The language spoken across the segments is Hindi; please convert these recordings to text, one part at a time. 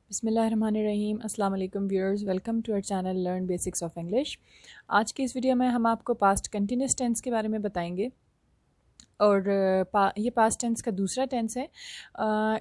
बिस्मिल्लाहिर्रहमानिर्रहीम अस्सलाम वालेकुम viewers, welcome to our channel learn basics of English. आज की इस वीडियो में हम आपको पास्ट कंटिन्यूस टेंस के बारे में बताएंगे और ये पास्ट टेंस का दूसरा टेंस है।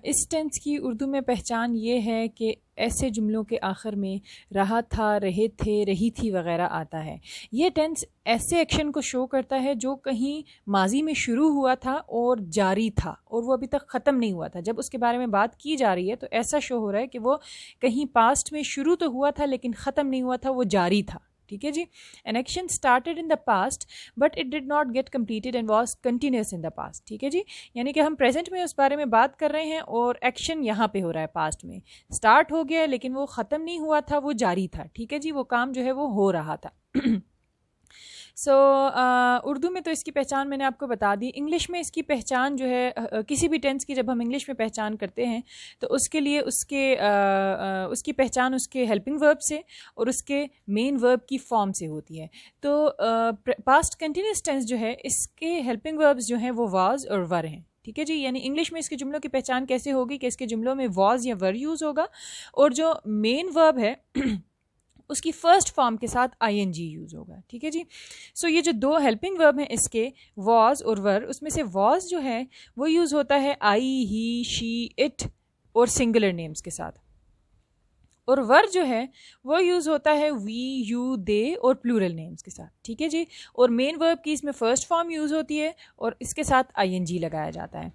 इस टेंस की उर्दू में पहचान ये है कि ऐसे जुमलों के आखिर में रहा था, रहे थे, रही थी वगैरह आता है। ये टेंस ऐसे एक्शन को शो करता है जो कहीं माजी में शुरू हुआ था और जारी था और वो अभी तक ख़त्म नहीं हुआ था। जब उसके बारे में बात की जा रही है तो ऐसा शो हो रहा है कि वो कहीं पास्ट में शुरू तो हुआ था लेकिन ख़त्म नहीं हुआ था, वो जारी था। ठीक है जी। An action started in the past but it did not get completed and was continuous in the past. ठीक है जी, यानी कि हम प्रेजेंट में उस बारे में बात कर रहे हैं और एक्शन यहाँ पे हो रहा है, पास्ट में स्टार्ट हो गया लेकिन वो ख़त्म नहीं हुआ था, वो जारी था। ठीक है जी, वो काम जो है वो हो रहा था। उर्दू में तो इसकी पहचान मैंने आपको बता दी। इंग्लिश में इसकी पहचान जो है किसी भी टेंस की जब हम इंग्लिश में पहचान करते हैं तो उसके लिए उसकी पहचान उसके हेल्पिंग वर्ब से और उसके मेन वर्ब की फॉर्म से होती है। तो पास्ट कंटिन्यूस टेंस जो है इसके हेल्पिंग वर्ब्स जो हैं वो वाज और वर हैं। ठीक है जी, यानी इंग्लिश में इसके जुमलों की पहचान कैसे होगी कि इसके जुमलों में वाज या वर यूज़ होगा और जो मेन वर्ब है उसकी फर्स्ट फॉर्म के साथ आईएनजी यूज़ होगा। ठीक है जी। सो ये जो दो हेल्पिंग वर्ब हैं इसके वॉज और वर, उसमें से वॉज जो है वो यूज़ होता है आई, ही, शी, इट और सिंगुलर नेम्स के साथ, और वर जो है वो यूज़ होता है वी, यू, दे और प्लूरल नेम्स के साथ। ठीक है जी। और मेन वर्ब की इसमें फर्स्ट फॉर्म यूज़ होती है और इसके साथ आईएनजी लगाया जाता है।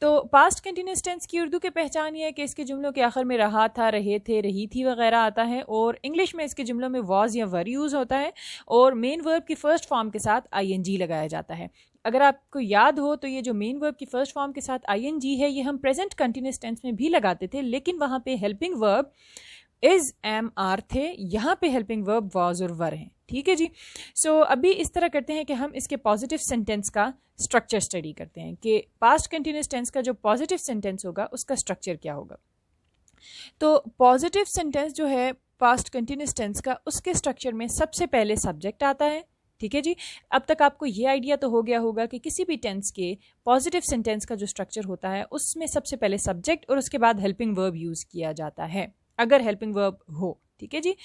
तो पास्ट कंटिन्यूस टेंस की उर्दू की पहचान ये है कि इसके जुमलों के आखिर में रहा था, रहे थे, रही थी वगैरह आता है और इंग्लिश में इसके जुमलों में वॉज या वर यूज़ होता है और मेन वर्ब की फर्स्ट फॉर्म के साथ आईएनजी लगाया जाता है। अगर आपको याद हो तो ये जो मेन वर्ब की फर्स्ट फॉर्म के साथ आईएनजी है ये हम प्रेजेंट कंटिन्यूस टेंस में भी लगाते थे, लेकिन वहाँ पे helping verb is, am, are थे, यहाँ पे हेल्पिंग वर्ब वॉज और वर हैं। ठीक है जी। सो अभी इस तरह करते हैं कि हम इसके पॉजिटिव सेंटेंस का स्ट्रक्चर स्टडी करते हैं कि पास्ट कंटिन्यूस टेंस का जो पॉजिटिव सेंटेंस होगा उसका स्ट्रक्चर क्या होगा। तो पॉजिटिव सेंटेंस जो है पास्ट कंटिन्यूस टेंस का, उसके स्ट्रक्चर में सबसे पहले सब्जेक्ट आता है। ठीक है जी। अब तक आपको ये आइडिया तो हो गया होगा कि किसी भी टेंस के पॉजिटिव सेंटेंस का जो स्ट्रक्चर होता है उसमें सबसे पहले सब्जेक्ट और उसके बाद हेल्पिंग वर्ब यूज़ किया जाता है, अगर हेल्पिंग वर्ब हो। ठीक है जी।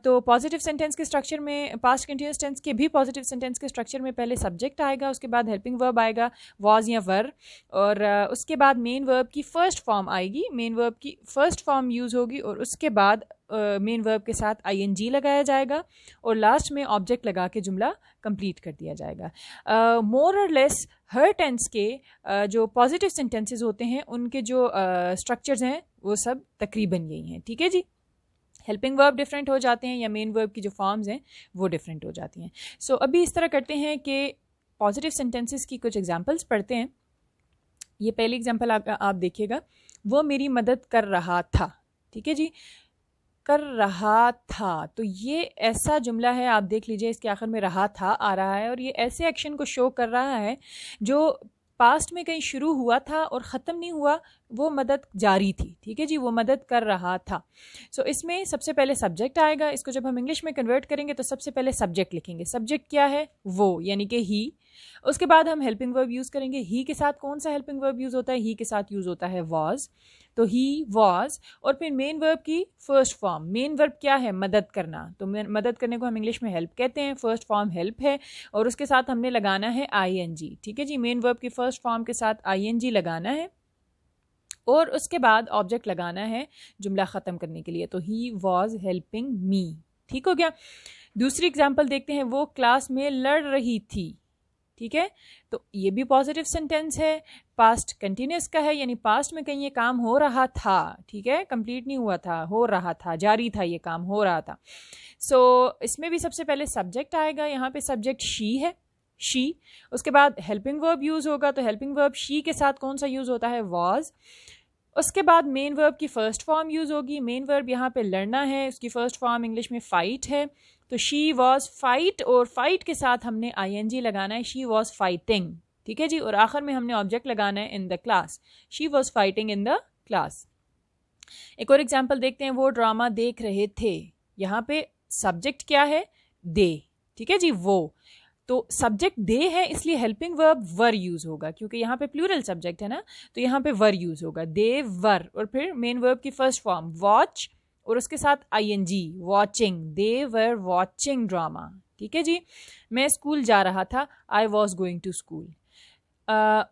तो पॉजिटिव सेंटेंस के स्ट्रक्चर में, पास्ट कंटिन्यूस टेंस के भी पॉजिटिव सेंटेंस के स्ट्रक्चर में पहले सब्जेक्ट आएगा, उसके बाद हेल्पिंग वर्ब आएगा वॉज या वर, और उसके बाद मेन वर्ब की फर्स्ट फॉर्म आएगी, मेन वर्ब की फर्स्ट फॉर्म यूज़ होगी और उसके बाद मेन वर्ब के साथ आईएनजी लगाया जाएगा और लास्ट में ऑब्जेक्ट लगा के जुमला कंप्लीट कर दिया जाएगा। मोर और लेस हर टेंस के जो पॉजिटिव सेंटेंसेस होते हैं उनके जो स्ट्रक्चर्स हैं वो सब तकरीबन यही हैं। ठीक है जी। हेल्पिंग वर्ब डिफरेंट हो जाते हैं या मेन वर्ब की जो फॉर्म्स हैं वो डिफरेंट हो जाती हैं। सो अभी इस तरह करते हैं कि पॉजिटिव सेंटेंसेस की कुछ एग्जांपल्स पढ़ते हैं। ये पहली एग्जांपल आप देखिएगा, वो मेरी मदद कर रहा था। ठीक है जी, कर रहा था, तो ये ऐसा जुमला है, आप देख लीजिए इसके आखिर में रहा था आ रहा है और ये ऐसे एक्शन को शो कर रहा है जो पास्ट में कहीं शुरू हुआ था और ख़त्म नहीं हुआ, वो मदद जारी थी। ठीक है जी, वो मदद कर रहा था। सो इसमें सबसे पहले सब्जेक्ट आएगा, इसको जब हम इंग्लिश में कन्वर्ट करेंगे तो सबसे पहले सब्जेक्ट लिखेंगे। सब्जेक्ट क्या है? वो, यानी कि ही। उसके बाद हम हेल्पिंग वर्ब यूज़ करेंगे। ही के साथ कौन सा हेल्पिंग वर्ब यूज़ होता है? ही के साथ यूज़ होता है वॉज, तो ही वॉज। और फिर मेन वर्ब की फर्स्ट फॉर्म, मेन वर्ब क्या है? मदद करना। तो मदद करने को हम इंग्लिश में हेल्प कहते हैं, फर्स्ट फॉर्म हेल्प है और उसके साथ हमने लगाना है आईएनजी। ठीक है जी, मेन वर्ब की फर्स्ट फॉर्म के साथ आईएनजी लगाना है और उसके बाद ऑब्जेक्ट लगाना है जुमला ख़त्म करने के लिए। तो ही वॉज हेल्पिंग मी। ठीक हो गया। दूसरी एग्जाम्पल देखते हैं, वो क्लास में लड़ रही थी। ठीक है, तो ये भी पॉजिटिव सेंटेंस है, पास्ट कंटिन्यूस का है, यानी पास्ट में कहीं ये काम हो रहा था। ठीक है, कंप्लीट नहीं हुआ था, हो रहा था, जारी था, ये काम हो रहा था। सो इसमें भी सबसे पहले सब्जेक्ट आएगा, यहाँ पे सब्जेक्ट शी है, शी। उसके बाद हेल्पिंग वर्ब यूज़ होगा, तो हेल्पिंग वर्ब शी के साथ कौन सा यूज़ होता है? वॉज। उसके बाद मेन वर्ब की फर्स्ट फॉर्म यूज़ होगी। मेन वर्ब यहाँ पे लड़ना है, उसकी फर्स्ट फॉर्म इंग्लिश में फाइट है, तो शी वॉज फाइट और फाइट के साथ हमने आईएनजी लगाना है, शी वॉज फाइटिंग। ठीक है जी। और आखिर में हमने ऑब्जेक्ट लगाना है इन the class, she was fighting in the class. एक और एग्जाम्पल देखते हैं, वो ड्रामा देख रहे थे। यहाँ पे सब्जेक्ट क्या है? दे। ठीक है जी, वो। तो सब्जेक्ट दे है इसलिए हेल्पिंग वर्ब वर यूज होगा, क्योंकि यहाँ पे प्लूरल सब्जेक्ट है ना, तो यहाँ पे वर यूज होगा, दे वर। और फिर मेन वर्ब की फर्स्ट फॉर्म वॉच और उसके साथ ING, watching, they were watching drama. ठीक है जी। मैं स्कूल जा रहा था, I was going to school.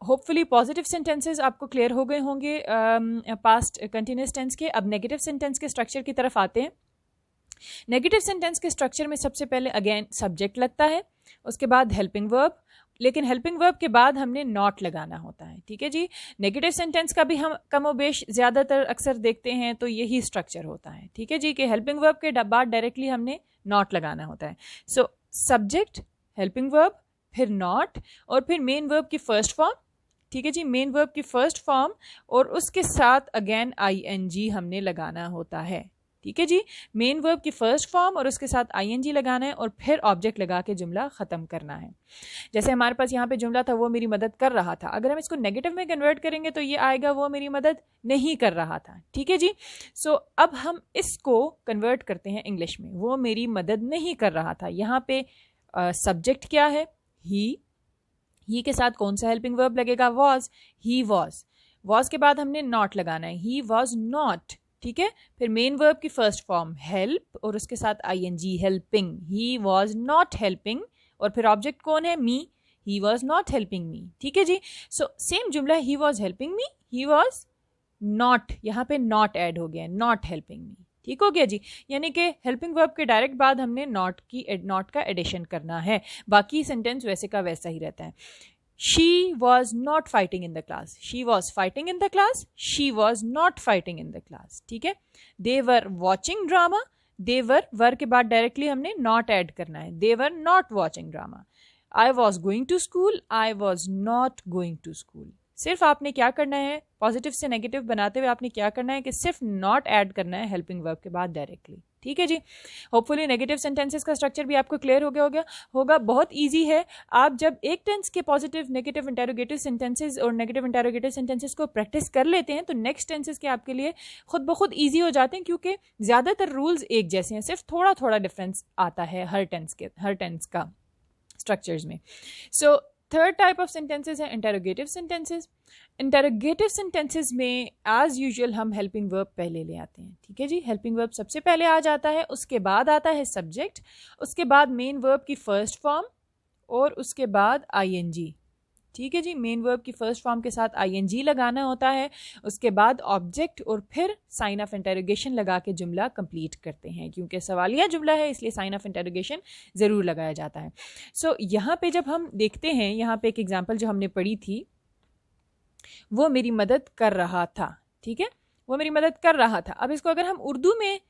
Hopefully positive sentences आपको क्लियर हो गए होंगे पास्ट कंटिन्यूस टेंस के। अब नेगेटिव सेंटेंस के स्ट्रक्चर की तरफ आते हैं। नेगेटिव सेंटेंस के स्ट्रक्चर में सबसे पहले अगेन सब्जेक्ट लगता है, उसके बाद हेल्पिंग वर्ब, लेकिन हेल्पिंग वर्ब के बाद हमने नॉट लगाना होता है। ठीक है जी। नेगेटिव सेंटेंस का भी हम कमोबेश ज़्यादातर अक्सर देखते हैं तो यही स्ट्रक्चर होता है। ठीक है जी, कि हेल्पिंग वर्ब के बाद डायरेक्टली हमने नॉट लगाना होता है। सो सब्जेक्ट, हेल्पिंग वर्ब, फिर नॉट, और फिर मेन वर्ब की फर्स्ट फॉर्म। ठीक है जी, मेन वर्ब की फर्स्ट फॉर्म और उसके साथ अगेन ING हमने लगाना होता है। ठीक है जी, मेन वर्ब की फर्स्ट फॉर्म और उसके साथ ING लगाना है और फिर ऑब्जेक्ट लगा के जुमला ख़त्म करना है। जैसे हमारे पास यहाँ पे जुमला था, वो मेरी मदद कर रहा था। अगर हम इसको नेगेटिव में कन्वर्ट करेंगे तो ये आएगा वो मेरी मदद नहीं कर रहा था। ठीक है जी। सो अब हम इसको कन्वर्ट करते हैं इंग्लिश में, वो मेरी मदद नहीं कर रहा था। यहाँ पे सब्जेक्ट क्या है? ही के साथ कौन सा हेल्पिंग वर्ब लगेगा? Was, he was. वॉज के बाद हमने नॉट लगाना है, ही वॉज नॉट। ठीक है। फिर मेन वर्ब की फर्स्ट फॉर्म हेल्प और उसके साथ ING, helping, he was not helping. और फिर ऑब्जेक्ट कौन है? Me, he was not helping me. ठीक है जी। सो सेम जुमला, he was helping me, he was not, यहाँ पे नॉट ऐड हो गया, नॉट हेल्पिंग मी। ठीक हो गया जी। यानी कि हेल्पिंग वर्ब के डायरेक्ट बाद हमने नॉट का एडिशन करना है, बाकी सेंटेंस वैसे का वैसा ही रहता है। She was not fighting in the class. She was fighting in the class. She was not fighting in the class. ठीक है। They were watching drama. They were के बाद डायरेक्टली हमने not ऐड करना है। They were not watching drama. I was going to school. I was not going to school. सिर्फ आपने क्या करना है, पॉजिटिव से नेगेटिव बनाते हुए आपने क्या करना है कि सिर्फ नॉट ऐड करना है हेल्पिंग वर्ब के बाद डायरेक्टली। ठीक है जी। होपफुली नेगेटिव सेंटेंसेस का स्ट्रक्चर भी आपको क्लियर हो गया होगा। बहुत इजी है। आप जब एक टेंस के पॉजिटिव, नेगेटिव, इंटेरोगेटिव सेंटेंसेस और नेगेटिव इंटेरोगेटिव सेंटेंसेस को प्रैक्टिस कर लेते हैं तो नेक्स्ट टेंसेस के आपके लिए खुद ब खुद ईजी हो जाते हैं, क्योंकि ज़्यादातर रूल्स एक जैसे हैं, सिर्फ थोड़ा थोड़ा डिफरेंस आता है हर टेंस का स्ट्रक्चर्स में। So third type of sentences है इंटेरोगेटिव सेंटेंसेस। इंटेरोगेटिव सेंटेंसेस में एज यूजुअल हम हेल्पिंग वर्ब पहले ले आते हैं। ठीक है जी। हेल्पिंग वर्ब सबसे पहले आ जाता है, उसके बाद आता है सब्जेक्ट, उसके बाद मेन वर्ब की फर्स्ट फॉर्म और उसके बाद ING। ठीक है जी। मेन वर्ब की फर्स्ट फॉर्म के साथ ING लगाना होता है, उसके बाद ऑब्जेक्ट और फिर साइन ऑफ इंटेरोगेशन लगा के जुमला कंप्लीट करते हैं, क्योंकि सवालिया जुमला है इसलिए साइन ऑफ इंटेरोगेशन ज़रूर लगाया जाता है। सो यहाँ पे जब हम देखते हैं, यहाँ पे एक एग्जाम्पल जो हमने पढ़ी थी, वो मेरी मदद कर रहा था। ठीक है, वो मेरी मदद कर रहा था। अब इसको अगर हम उर्दू में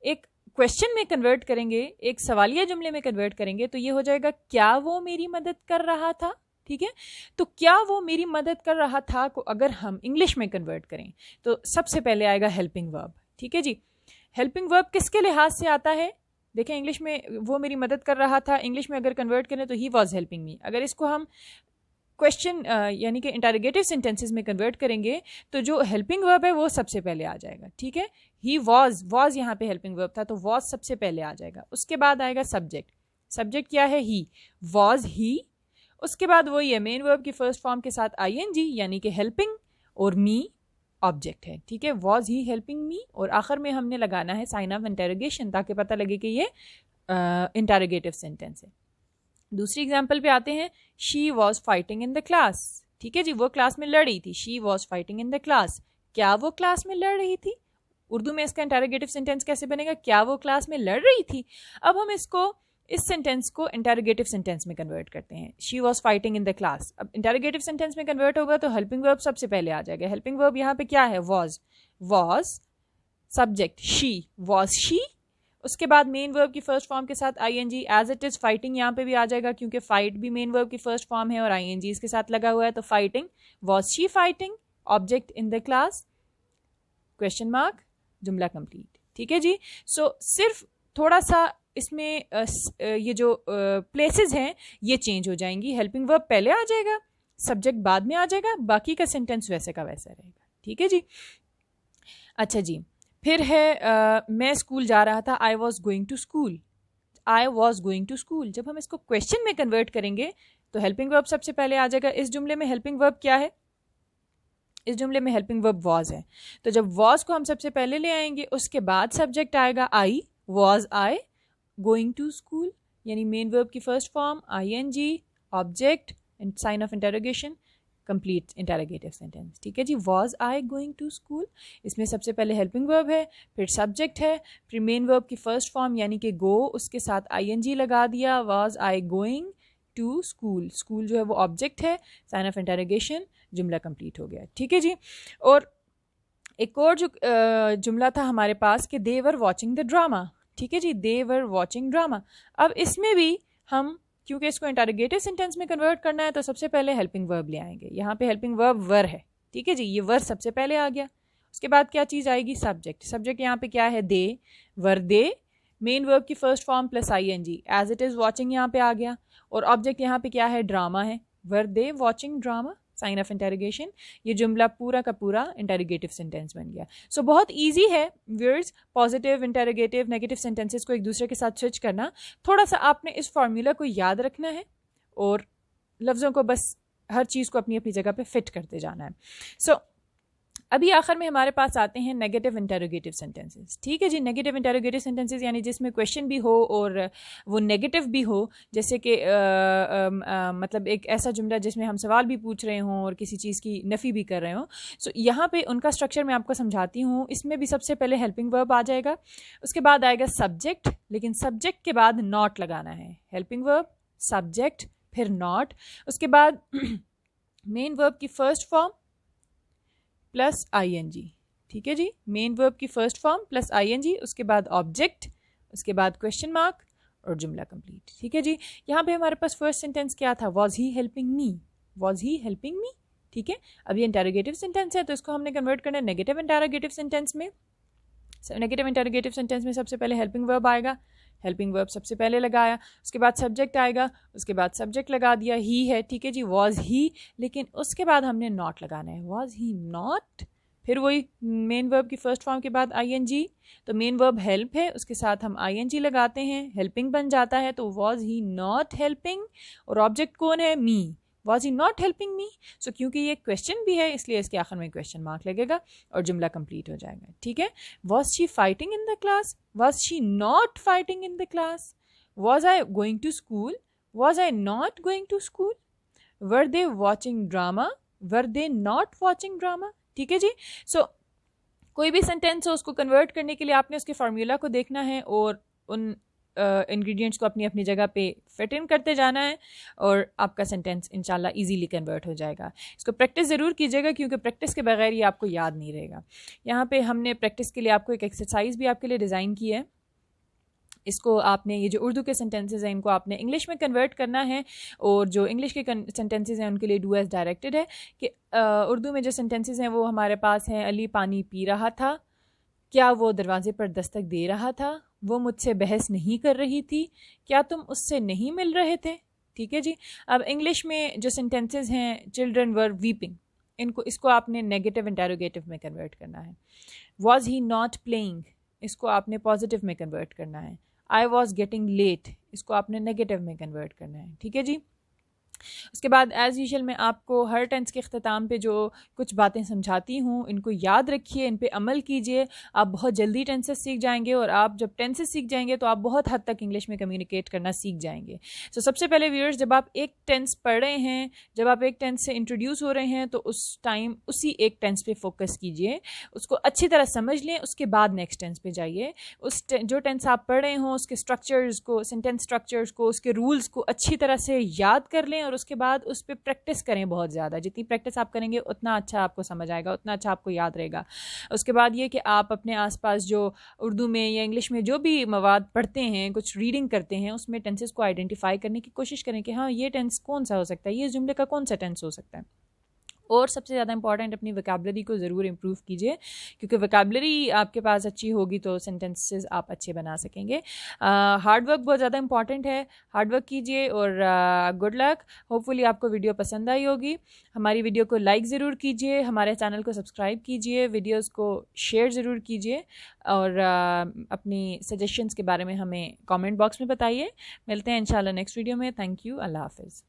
एक क्वेश्चन में कन्वर्ट करेंगे, एक सवालिया जुमले में कन्वर्ट करेंगे, तो ये हो जाएगा क्या वो मेरी मदद कर रहा था। ठीक है, तो क्या वो मेरी मदद कर रहा था को अगर हम इंग्लिश में कन्वर्ट करें तो सबसे पहले आएगा हेल्पिंग वर्ब। ठीक है जी। हेल्पिंग वर्ब किसके लिहाज से आता है? देखें, इंग्लिश में वो मेरी मदद कर रहा था, इंग्लिश में अगर कन्वर्ट करें तो ही वॉज हेल्पिंग मी। अगर इसको हम क्वेश्चन यानी कि इंटरोगेटिव सेंटेंसेस में कन्वर्ट करेंगे तो जो हेल्पिंग वर्ब है वो सबसे पहले आ जाएगा। ठीक है, ही वॉज यहाँ पे हेल्पिंग वर्ब था तो वॉज सबसे पहले आ जाएगा। उसके बाद आएगा सब्जेक्ट। सब्जेक्ट क्या है? ही, वॉज ही। उसके बाद वही है, मेन वर्ब की फर्स्ट फॉर्म के साथ ING यानी कि हेल्पिंग, और मी ऑब्जेक्ट है। ठीक है, वॉज ही हेल्पिंग मी, और आखिर में हमने लगाना है साइन ऑफ इंटेरोगेशन ताकि पता लगे कि ये इंटेरोगेटिव सेंटेंस है। दूसरी एग्जाम्पल पे आते हैं, she was fighting in the class. ठीक है जी, वो क्लास में लड़ रही थी। She was fighting in the class, क्या वो क्लास में लड़ रही थी? उर्दू में इसका इंटेरोगेटिव सेंटेंस कैसे बनेगा? क्या वो क्लास में लड़ रही थी। अब हम इस सेंटेंस को इंटेरोगेटिव सेंटेंस में कन्वर्ट करते हैं। She was fighting in the class. अब इंटेरोगेटिव सेंटेंस में कन्वर्ट होगा तो हेल्पिंग वर्ब सबसे पहले आ जाएगा। हेल्पिंग वर्ब यहाँ पे क्या है? Was, subject she, was she. उसके बाद मेन वर्ब की फर्स्ट फॉर्म के साथ ING, as it is fighting यहाँ पे भी आ जाएगा क्योंकि फाइट भी मेन वर्ब की फर्स्ट फॉर्म है और ING इसके साथ लगा हुआ है, तो fighting, was she fighting, object in the class, question mark, जुमला कंप्लीट। ठीक है जी। सो सिर्फ थोड़ा सा इसमें ये जो प्लेसेस हैं ये चेंज हो जाएंगी। हेल्पिंग वर्ब पहले आ जाएगा, सब्जेक्ट बाद में आ जाएगा, बाकी का सेंटेंस वैसे का वैसा रहेगा। ठीक है जी। अच्छा जी, फिर है मैं स्कूल जा रहा था, I was going to school. I was going to school. जब हम इसको क्वेश्चन में कन्वर्ट करेंगे तो हेल्पिंग वर्ब सबसे पहले आ जाएगा। इस जुमले में हेल्पिंग वर्ब क्या है? इस जुमले में हेल्पिंग वर्ब वॉज है, तो जब वॉज को हम सबसे पहले ले आएंगे उसके बाद सब्जेक्ट आएगा I, was I going to school, यानी मेन वर्ब की first form ING, object and sign of interrogation, complete interrogative sentence. ठीक है जी, was I going to school, इसमें सबसे पहले हेल्पिंग वर्ब है, फिर सब्जेक्ट है, फिर मेन वर्ब की फर्स्ट फॉर्म यानी कि गो, उसके साथ ING लगा दिया, was I going to school. School जो है वो ऑब्जेक्ट है, साइन ऑफ इंटरोगेशन, जुमला कंप्लीट हो गया। ठीक है जी, और एक और जो जुमला था हमारे पास कि दे वर वॉचिंग द ड्रामा। ठीक है जी, दे वर वॉचिंग ड्रामा। अब इसमें भी हम क्योंकि इसको इंटरोगेटिव सेंटेंस में कन्वर्ट करना है तो सबसे पहले हेल्पिंग वर्ब ले आएंगे। यहाँ पे हेल्पिंग वर्ब वर है। ठीक है जी, ये वर सबसे पहले आ गया। उसके बाद क्या चीज़ आएगी? सब्जेक्ट। सब्जेक्ट यहाँ पे क्या है? They, were they, main verb की first form plus ING, as it is watching यहाँ पे आ गया, और ऑब्जेक्ट यहाँ पे क्या है? ड्रामा है, were they watching drama, sign of interrogation. ये जुमला पूरा का पूरा इंटरोगेटिव सेंटेंस बन गया। सो बहुत इजी है viewers, positive, interrogative, negative sentences को एक दूसरे के साथ स्विच करना। थोड़ा सा आपने इस फार्मूला को याद रखना है और लफ्ज़ों को बस हर चीज़ को अपनी अपनी जगह पे फिट करते जाना है। सो अभी आखिर में हमारे पास आते हैं नेगेटिव इंटरोगेटिव सेंटेंसेस। ठीक है जी, नेगेटिव इंटरोगेटिव सेंटेंसेस यानी जिसमें क्वेश्चन भी हो और वो नेगेटिव भी हो, जैसे कि मतलब एक ऐसा जुमला जिसमें हम सवाल भी पूछ रहे हों और किसी चीज़ की नफ़ी भी कर रहे हों। सो यहाँ पे उनका स्ट्रक्चर मैं आपको समझाती हूँ। इसमें भी सबसे पहले हेल्पिंग वर्ब आ जाएगा, उसके बाद आएगा सब्जेक्ट, लेकिन सब्जेक्ट के बाद नॉट लगाना है। हेल्पिंग वर्ब, सब्जेक्ट, फिर नॉट, उसके बाद मेन वर्ब की फर्स्ट फॉर्म प्लस ING। ठीक है जी, मेन वर्ब की फर्स्ट फॉर्म प्लस ING, उसके बाद ऑब्जेक्ट, उसके बाद क्वेश्चन मार्क और जुमला कंप्लीट। ठीक है जी, यहाँ पे हमारे पास फर्स्ट सेंटेंस क्या था? Was he helping me, was he helping me. ठीक है, अब ये इंटरोगेटिव सेंटेंस है तो इसको हमने कन्वर्ट करना है नेगेटिव इंटरोगेटिव सेंटेंस में। नेगेटिव इंटरोगेटिव सेंटेंस में सबसे पहले हेल्पिंग वर्ब आएगा, हेल्पिंग वर्ब सबसे पहले लगाया, उसके बाद सब्जेक्ट आएगा, उसके बाद सब्जेक्ट लगा दिया, ही है। ठीक है जी, वॉज ही, लेकिन उसके बाद हमने नॉट लगाना है, वॉज ही नॉट, फिर वही मेन वर्ब की फर्स्ट फॉर्म के बाद ING, तो मेन वर्ब हेल्प है, उसके साथ हम ING लगाते हैं, हेल्पिंग बन जाता है, तो वॉज ही नॉट हेल्पिंग, और ऑब्जेक्ट कौन है? Me, was he not helping me. So क्योंकि ये क्वेश्चन भी है इसलिए इसके आखिर में क्वेश्चन मार्क लगेगा और जुमला कंप्लीट हो जाएगा। ठीक है, was she fighting in the class, was she not fighting in the class, was I going to school, was I not going to school, were they watching drama, were they not watching drama. ठीक है जी, सो कोई भी सेंटेंस हो उसको कन्वर्ट करने के लिए आपने उसके फार्मूला को देखना है और उन इंग्रेडिएंट्स को अपनी अपनी जगह पे फिट इन करते जाना है और आपका सेंटेंस इंशाल्लाह इजीली कन्वर्ट हो जाएगा। इसको प्रैक्टिस ज़रूर कीजिएगा क्योंकि प्रैक्टिस के बगैर ये आपको याद नहीं रहेगा। यहाँ पे हमने प्रैक्टिस के लिए आपको एक एक्सरसाइज भी आपके लिए डिज़ाइन की है। इसको आपने, ये जो उर्दू के सेंटेंसेस हैं इनको आपने इंग्लिश में कन्वर्ट करना है और जो इंग्लिश के सेंटेंसेस हैं उनके लिए डू एज डायरेक्टेड है कि उर्दू में जो सेंटेंसेस हैं वो हमारे पास हैं, अली पानी पी रहा था, क्या वो दरवाजे पर दस्तक दे रहा था, वो मुझसे बहस नहीं कर रही थी, क्या तुम उससे नहीं मिल रहे थे। ठीक है जी, अब इंग्लिश में जो सेंटेंसेस हैं, चिल्ड्रन वर वीपिंग, इसको आपने नेगेटिव इंटरोगेटिव में कन्वर्ट करना है। वॉज ही नॉट प्लेइंग, इसको आपने पॉजिटिव में कन्वर्ट करना है। आई वॉज गेटिंग लेट, इसको आपने नेगेटिव में कन्वर्ट करना है। ठीक है जी, उसके बाद एज़ यूजुअल मैं आपको हर टेंस के अख्ताम पे जो कुछ बातें समझाती हूँ इनको याद रखिए, इन पे अमल कीजिए, आप बहुत जल्दी टेंसेस सीख जाएंगे और आप जब टेंसेस सीख जाएंगे तो आप बहुत हद तक इंग्लिश में कम्युनिकेट करना सीख जाएंगे। सो सबसे पहले व्यूअर्स, जब आप एक टेंस पढ़ रहे हैं, जब आप एक टेंस से इंट्रोड्यूस हो रहे हैं तो उस टाइम उसी एक टेंस पे फोकस कीजिए, उसको अच्छी तरह समझ लें, उसके बाद नेक्स्ट टेंस पे जाइए। जो टेंस आप पढ़ रहे हों उसके स्ट्रक्चर्स को, सेंटेंस स्ट्रक्चर्स को, उसके रूल्स को अच्छी तरह से याद कर लें और उसके बाद उस पर प्रैक्टिस करें बहुत ज़्यादा। जितनी प्रैक्टिस आप करेंगे उतना अच्छा आपको समझ आएगा, उतना अच्छा आपको याद रहेगा। उसके बाद ये कि आप अपने आसपास जो उर्दू में या इंग्लिश में जो भी मवाद पढ़ते हैं, कुछ रीडिंग करते हैं, उसमें टेंसेस को आइडेंटिफाई करने की कोशिश करें कि हाँ ये टेंस कौन सा हो सकता है, ये जुमले का कौन सा टेंस हो सकता है। और सबसे ज़्यादा इंपॉर्टेंट अपनी वोकैबुलरी को ज़रूर इम्प्रूव कीजिए, क्योंकि वोकैबुलरी आपके पास अच्छी होगी तो सेंटेंसेस आप अच्छे बना सकेंगे। हार्ड वर्क बहुत ज़्यादा इंपॉर्टेंट है, हार्ड वर्क कीजिए और गुड लक। होपफुली आपको वीडियो पसंद आई होगी। हमारी वीडियो को लाइक ज़रूर कीजिए, हमारे चैनल को सब्सक्राइब कीजिए, वीडियोज़ को शेयर ज़रूर कीजिए और अपनी सजेशंस के बारे में हमें कॉमेंट बॉक्स में बताइए। मिलते हैं इंशाल्लाह नेक्स्ट वीडियो में। थैंक यू, अल्लाह हाफ़िज़।